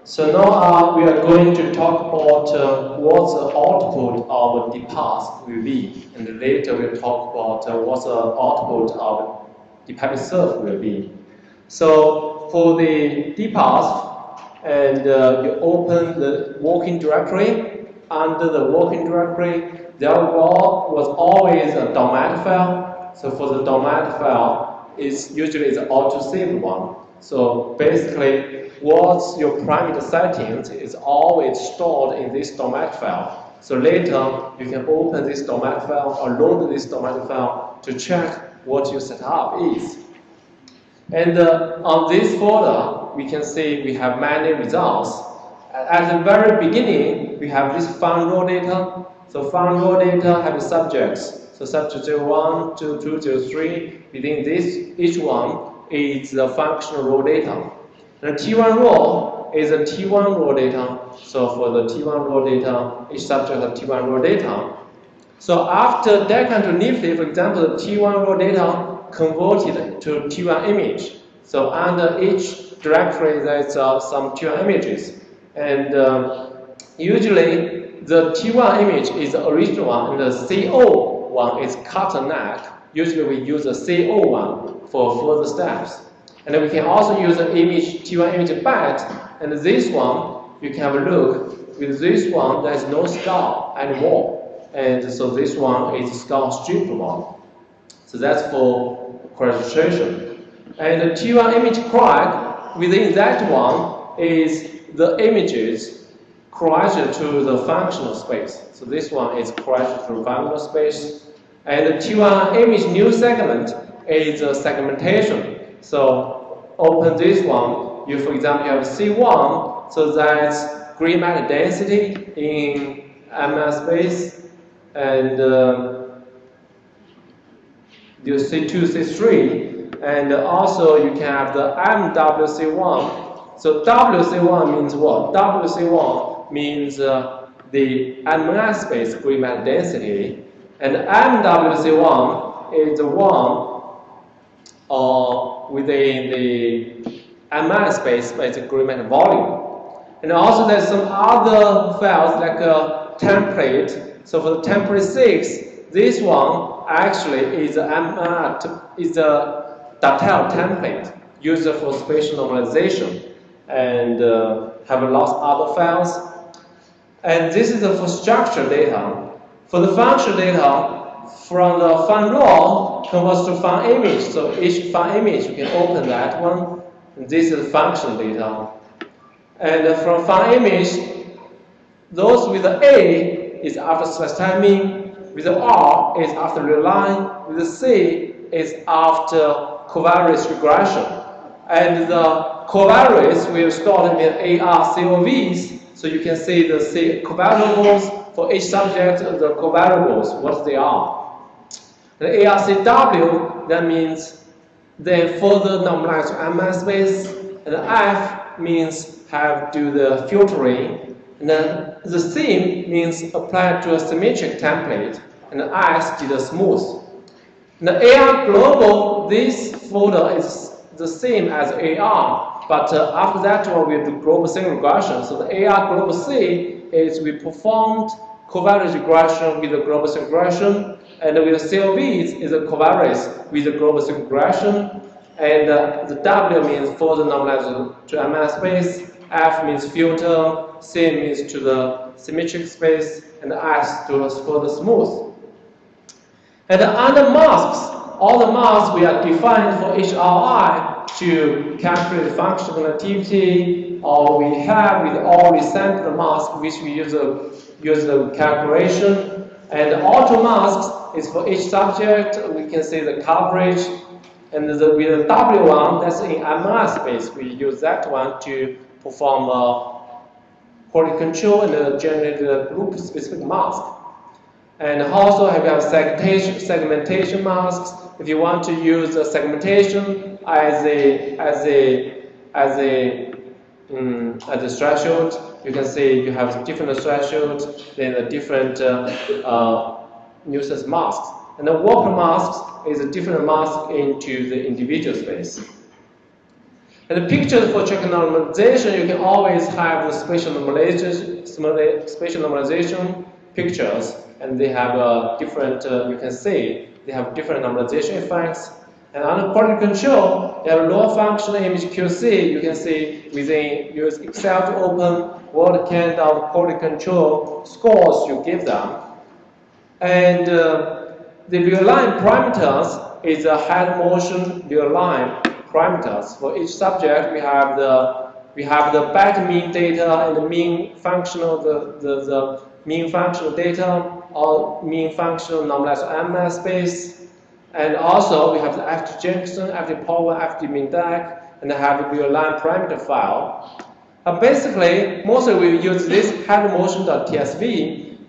So now we are going to talk about what the output of DPARSF will be, and later we'll talk about what the output of DPARSF will be. So for the DPARSF, and you open the working directory. Under the working directory, there was always a .mat file. So for the .mat file, it's usually the auto-saved one. So basically, what's your parameter settings is always stored in this .mat file. So later, you can open this .mat file or load this .mat file to check what your setup is. And on this folder, we can see we have many results. At the very beginning, we have this fun raw data. So fun raw data have subjects. So subject 01, 2, 2, 0, 3. Within this, each one is the functional raw data. And T1 raw is a T1 raw data. So for the T1 raw data, each subject has T1 raw data. So after decant to Nifty, for example, the T1 raw data converted to T1 image. So under each directory, there's some T1 images. And usually, the T1 image is the original one, and the CO one is cut and neck. Usually, we use the CO one for further steps. And then we can also use the image T1 image bat, and this one, you can have a look. With this one, there's no skull anymore. And so this one is skull stripped one. So that's for registration. And the T1 image crack, within that one is the images crashed to the functional space. So this one is crashed to functional space. And the T1 image new segment is a segmentation. So open this one. You, for example, you have C1. So that's gray matter density in MS space. And you C2, C3. And also you can have the MWC1. So WC1 means what? WC1 means the MS space gray matter density, and MWC1 is the one within the MS space basic gray matter volume. And also there's some other files like a template. So for the template 6, this one actually is a detailed template used for spatial normalization. And have a lot of other files. And this is for structured data. For the functional data, from the fun raw converts to fun image. So each fun image, you can open that one. And this is functional data. And from fun image, those with the A is after slice timing, with the R is after reline, with the C is after covariance regression. And the covariates will start in AR-COVs, so you can see the covariables for each subject, the covariables, what they are. The AR-CW, that means they further normalize to MS space, and the F means have do the filtering, and then the C means apply to a symmetric template, and the S did a smooth. And the AR global, this folder is the same as AR, but after that one we do global single regression. So the AR global C is we performed covariance regression with the global single regression, and with the COVs is a covariance with the global single regression, and the W means further normalized to MS space, F means filter, C means to the symmetric space, and S to further smooth. And under masks, all the masks we are defined for each RI to calculate functional activity, or we have with all the sample masks which we use the calculation. And the auto masks is for each subject. We can see the coverage, and with the W1 that's in MS space. We use that one to perform quality control and generate the group specific mask. And also have segmentation masks. If you want to use the segmentation as a threshold, you can see you have different thresholds, then the different nuisance masks. And the Walker mask is a different mask into the individual space. And the pictures for check normalization, you can always have the spatial normalization pictures, and they have different, you can see, they have different normalization effects. And under quality control, you have low function image QC. You can see within use Excel to open what kind of quality control scores you give them. And the real-line parameters is the head motion real-line parameters. For each subject, we have the back mean data and the mean functional the mean functional data or mean functional normalized MS space. And also, we have the FT junction, FT power, FT mean DAC, and have a real-line parameter file. Basically, mostly we use this headmotion.tsv.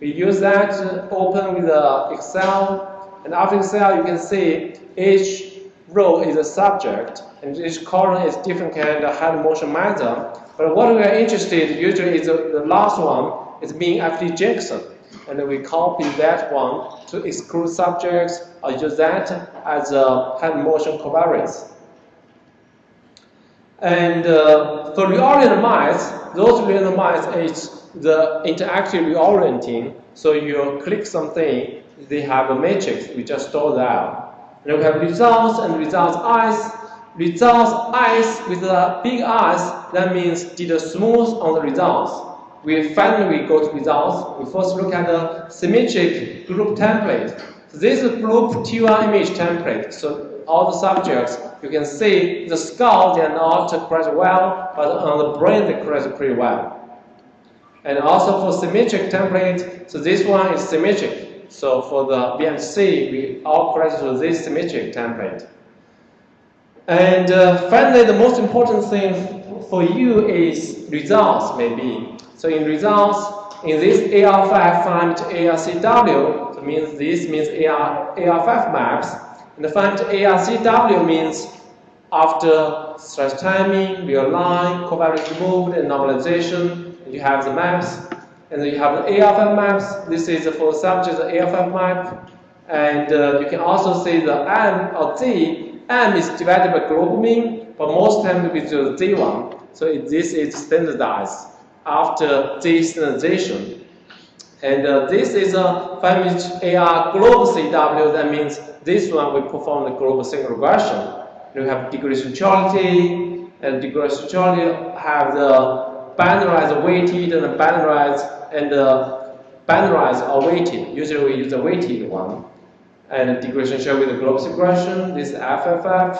We use that to open with Excel, and after Excel, you can see each row is a subject, and each column is different kind of head motion method. But what we are interested in usually is the last one is mean FT junction. And then we copy that one to exclude subjects or use that as a head motion covariance. And for reoriented mice, those reoriented mice is the interactive reorienting. So you click something, they have a matrix, we just store that. And we have results and results eyes. Results eyes with a big eyes, that means did a smooth on the results. Finally go to results. We first look at the symmetric group template. So this is group T1 image template. So all the subjects, you can see the skull, they are not correct well, but on the brain they correct pretty well. And also for symmetric template, so this one is symmetric. So for the VMC, we all correct to this symmetric template. And finally, the most important thing for you is results, maybe. So in results, in this AR5 find ARCW, so this means AR5 maps. And the find ARCW means after stretch timing, real line, covariance removed, and normalization, and you have the maps. And then you have the AR5 maps. This is for subject, the AR5 map. And you can also see the M or Z. M is divided by global mean, but most times we do the Z1. So this is standardized after Z standardization. And this is a 5-image AR global CW. That means this one we perform the global single regression. We have degree neutrality, and degree neutrality have the bandarized weighted and the bandarized or weighted. Usually we use the weighted one. And degradation share with the global regression. This is FFF,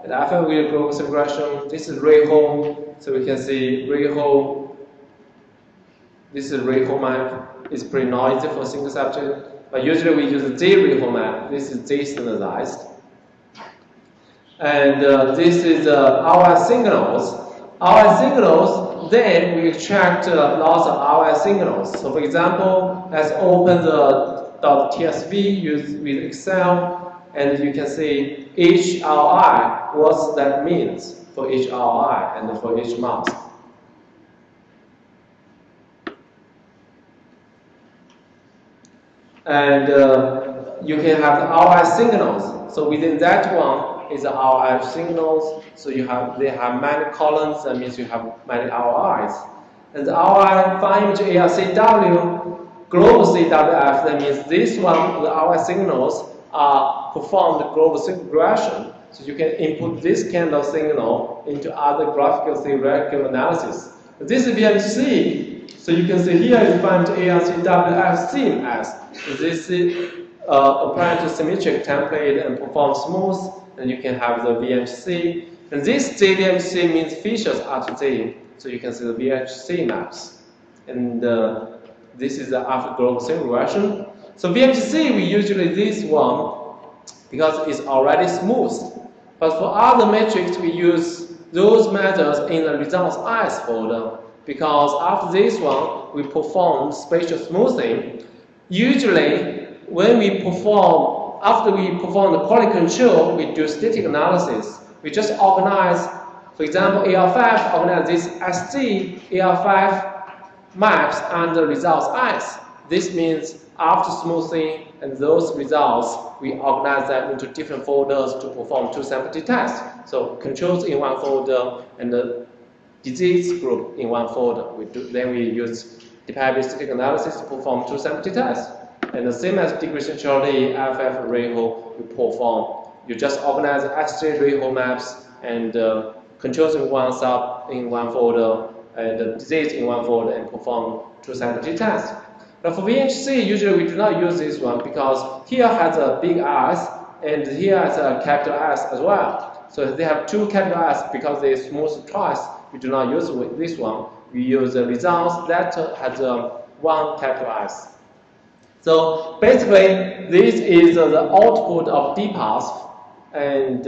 and FFF with global regression. This is Ray-Hole, so we can see Ray-Hole. This is Ray-Hole map. It's pretty noisy for a single subject, but usually we use the Z Ray-Hole map. This is Z standardized. And this is our signals. Our signals, then we extract lots of our signals. So for example, let's open the .tsv used with Excel, and you can see each RI, what that means for each RI and for each mouse. And you can have the RI signals. So within that one is the RI signals. So they have many columns. That means you have many RIs. And the RI 5-image ARCW. Global CWF, that means this one, the RI signals are performed global regression. So you can input this kind of signal into other graphical theoretical analysis. This is VMC. So you can see here you find ARCWF CMS. This is applied to symmetric template and perform smooth, and you can have the VMC. And this JVMC means features after Z. So you can see the VHC maps. And this is the after global single regression. So VMC, we usually this one because it's already smooth. But for other metrics, we use those methods in the results eyes folder because after this one, we perform spatial smoothing. Usually, when we perform, after we perform the quality control, we do static analysis. We just organize, for example, AR5 organize this SG AR5 maps under results eyes. This means After smoothing and those results, we organize them into different folders to perform two-sample t-test. So controls in one folder and the disease group in one folder. Then we use DPARSF analysis to perform two-sample t-test. And the same as degradation shortly, FF array hole, we perform. You just organize X-ray array hole maps and controls in one folder and the disease in one folder and perform two-sample t-test. But for VHC, usually we do not use this one because here has a big S and here has a capital S as well. So they have two capital S because they smooth twice. We do not use this one. We use the results that has one capital S. So basically, this is the output of DPARSF, and